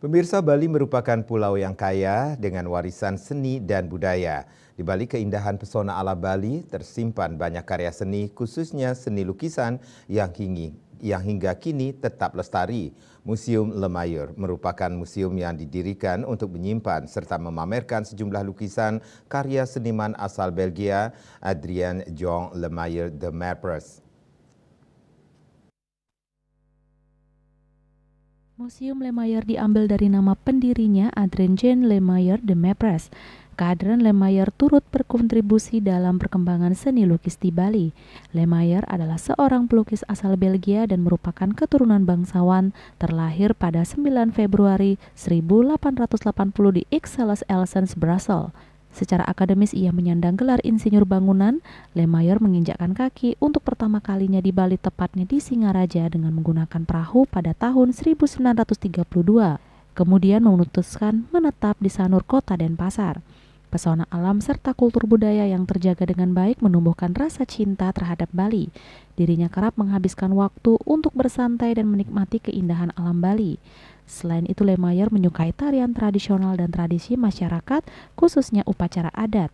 Pemirsa, Bali merupakan pulau yang kaya dengan warisan seni dan budaya. Di balik keindahan pesona alam Bali, tersimpan banyak karya seni, khususnya seni lukisan yang hingga kini tetap lestari. Museum Lemayur merupakan museum yang didirikan untuk menyimpan serta memamerkan sejumlah lukisan karya seniman asal Belgia, Adrien Jean Lemayur de Merpers. Museum Lemayur diambil dari nama pendirinya Adrien Jean Lemayur de Merpers. Kehadiran Lemayur turut berkontribusi dalam perkembangan seni lukis di Bali. Lemayur adalah seorang pelukis asal Belgia dan merupakan keturunan bangsawan, terlahir pada 9 Februari 1880 di Ixelles-Elsens, Brussels. Secara akademis ia menyandang gelar insinyur bangunan. Lemayur menginjakkan kaki untuk pertama kalinya di Bali, tepatnya di Singaraja dengan menggunakan perahu pada tahun 1932. Kemudian memutuskan menetap di Sanur, Kota Denpasar. Pesona alam serta kultur budaya yang terjaga dengan baik menumbuhkan rasa cinta terhadap Bali. Dirinya kerap menghabiskan waktu untuk bersantai dan menikmati keindahan alam Bali. Selain itu, Lemayur menyukai tarian tradisional dan tradisi masyarakat, khususnya upacara adat.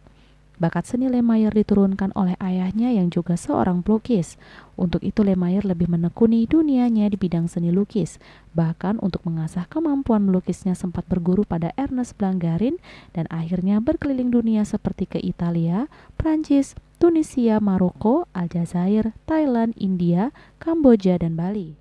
Bakat seni Lemayur diturunkan oleh ayahnya yang juga seorang pelukis. Untuk itu Lemayur lebih menekuni dunianya di bidang seni lukis. Bahkan untuk mengasah kemampuan melukisnya sempat berguru pada Ernest Blangarin dan akhirnya berkeliling dunia seperti ke Italia, Prancis, Tunisia, Maroko, Aljazair, Thailand, India, Kamboja, dan Bali.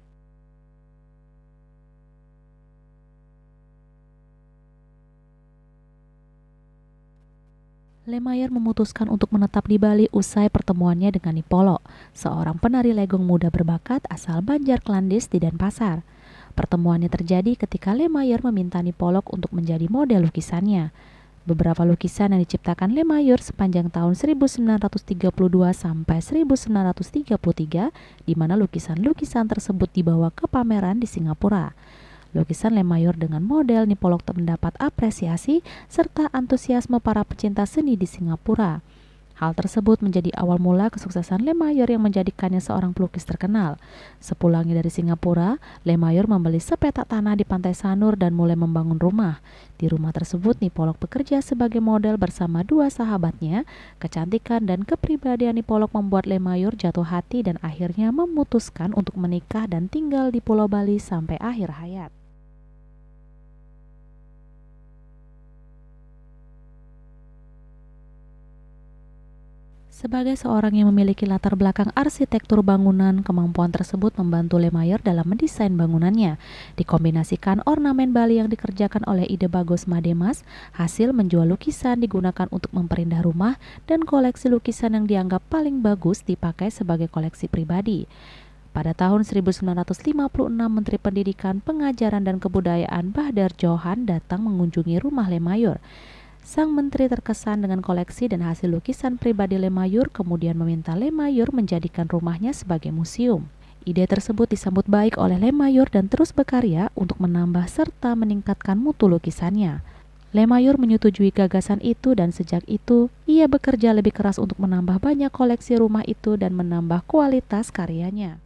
Lemayur memutuskan untuk menetap di Bali usai pertemuannya dengan Nipolo, seorang penari legong muda berbakat asal Banjar Klandis di Denpasar. Pertemuannya terjadi ketika Lemayur meminta Nipolo untuk menjadi model lukisannya. Beberapa lukisan yang diciptakan Lemayur sepanjang tahun 1932 sampai 1933, di mana lukisan-lukisan tersebut dibawa ke pameran di Singapura. Lukisan Lemayur dengan model Nipolo mendapat apresiasi serta antusiasme para pecinta seni di Singapura. Hal tersebut menjadi awal mula kesuksesan Lemayur yang menjadikannya seorang pelukis terkenal. Sepulangnya dari Singapura, Lemayur membeli sepetak tanah di Pantai Sanur dan mulai membangun rumah. Di rumah tersebut, Nipolo bekerja sebagai model bersama dua sahabatnya. Kecantikan dan kepribadian Nipolo membuat Lemayur jatuh hati dan akhirnya memutuskan untuk menikah dan tinggal di Pulau Bali sampai akhir hayat. Sebagai seorang yang memiliki latar belakang arsitektur bangunan, kemampuan tersebut membantu Lemayur dalam mendesain bangunannya. Dikombinasikan ornamen Bali yang dikerjakan oleh Ide Bagus Mademas, hasil menjual lukisan digunakan untuk memperindah rumah dan koleksi lukisan yang dianggap paling bagus dipakai sebagai koleksi pribadi. Pada tahun 1956, Menteri Pendidikan, Pengajaran dan Kebudayaan Bahdar Johan datang mengunjungi rumah Lemayur. Sang menteri terkesan dengan koleksi dan hasil lukisan pribadi Lemayur, kemudian meminta Lemayur menjadikan rumahnya sebagai museum. Ide tersebut disambut baik oleh Lemayur dan terus berkarya untuk menambah serta meningkatkan mutu lukisannya. Lemayur menyetujui gagasan itu dan sejak itu ia bekerja lebih keras untuk menambah banyak koleksi rumah itu dan menambah kualitas karyanya.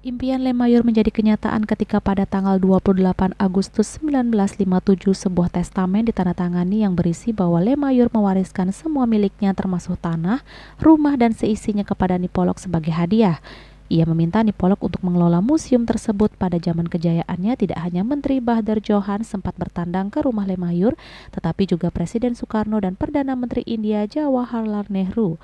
Impian Lemayur menjadi kenyataan ketika pada tanggal 28 Agustus 1957 sebuah testamen ditandatangani yang berisi bahwa Lemayur mewariskan semua miliknya termasuk tanah, rumah dan seisinya kepada Nipolo sebagai hadiah. Ia meminta Nipolo untuk mengelola museum tersebut. Pada zaman kejayaannya tidak hanya Menteri Bahdar Johan sempat bertandang ke rumah Lemayur, tetapi juga Presiden Soekarno dan Perdana Menteri India Jawaharlal Nehru.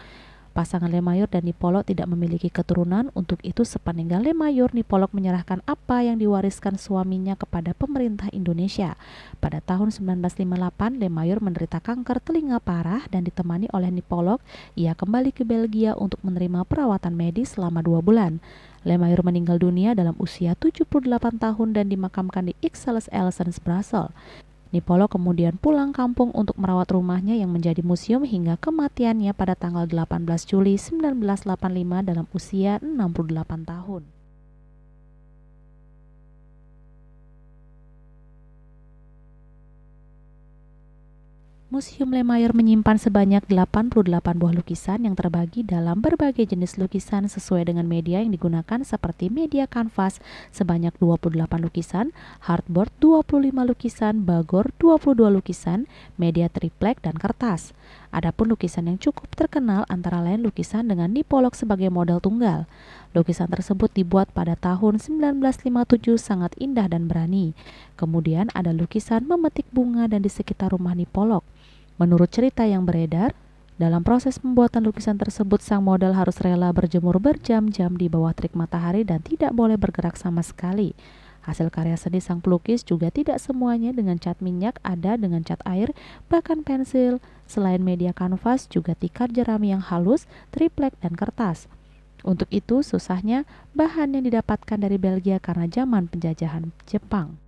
Pasangan Lemayur dan Nipolo tidak memiliki keturunan, untuk itu sepeninggal Lemayur, Nipolo menyerahkan apa yang diwariskan suaminya kepada pemerintah Indonesia. Pada tahun 1958, Lemayur menderita kanker telinga parah dan ditemani oleh Nipolo, ia kembali ke Belgia untuk menerima perawatan medis selama 2 bulan. Lemayur meninggal dunia dalam usia 78 tahun dan dimakamkan di Ixelles-Elsens, Brussels. Nipolo kemudian pulang kampung untuk merawat rumahnya yang menjadi museum hingga kematiannya pada tanggal 18 Juli 1985 dalam usia 68 tahun. Museum Lemayer menyimpan sebanyak 88 buah lukisan yang terbagi dalam berbagai jenis lukisan sesuai dengan media yang digunakan seperti media kanvas sebanyak 28 lukisan, hardboard 25 lukisan, bagor 22 lukisan, media triplek dan kertas. Adapun lukisan yang cukup terkenal antara lain lukisan dengan Nipolog sebagai model tunggal. Lukisan tersebut dibuat pada tahun 1957 sangat indah dan berani. Kemudian ada lukisan memetik bunga dan di sekitar rumah Nipolog. Menurut cerita yang beredar, dalam proses pembuatan lukisan tersebut sang model harus rela berjemur berjam-jam di bawah terik matahari dan tidak boleh bergerak sama sekali. Hasil karya seni sang pelukis juga tidak semuanya dengan cat minyak, ada dengan cat air, bahkan pensil. Selain media kanvas, juga tikar jerami yang halus, triplek, dan kertas. Untuk itu, susahnya bahan yang didapatkan dari Belgia karena zaman penjajahan Jepang.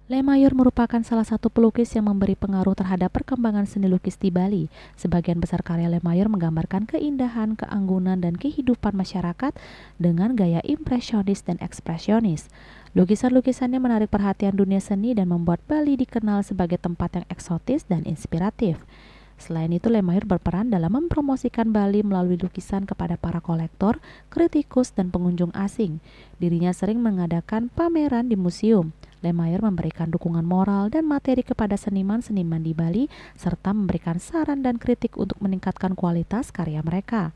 Lemayer merupakan salah satu pelukis yang memberi pengaruh terhadap perkembangan seni lukis di Bali. Sebagian besar karya Lemayer menggambarkan keindahan, keanggunan, dan kehidupan masyarakat dengan gaya impresionis dan ekspresionis. Lukisan-lukisannya menarik perhatian dunia seni dan membuat Bali dikenal sebagai tempat yang eksotis dan inspiratif. Selain itu, Lemayer berperan dalam mempromosikan Bali melalui lukisan kepada para kolektor, kritikus, dan pengunjung asing. Dirinya sering mengadakan pameran di museum. Lemayer memberikan dukungan moral dan materi kepada seniman-seniman di Bali serta memberikan saran dan kritik untuk meningkatkan kualitas karya mereka.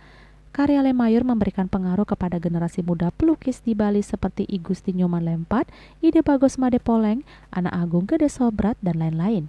Karya Lemayer memberikan pengaruh kepada generasi muda pelukis di Bali seperti I Gusti Nyoman Lempad, Ide Bagos Madepoleng, Anak Agung Gede Sobrat, dan lain-lain.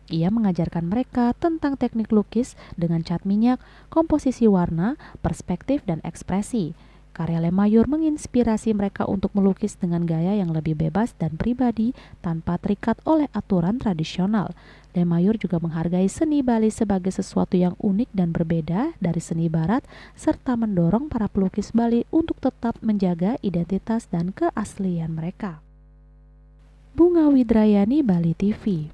Ia mengajarkan mereka tentang teknik lukis dengan cat minyak, komposisi warna, perspektif, dan ekspresi. Karya Lemayer menginspirasi mereka untuk melukis dengan gaya yang lebih bebas dan pribadi tanpa terikat oleh aturan tradisional. Lemayer juga menghargai seni Bali sebagai sesuatu yang unik dan berbeda dari seni barat serta mendorong para pelukis Bali untuk tetap menjaga identitas dan keaslian mereka. Bunga Widrayani, Bali TV.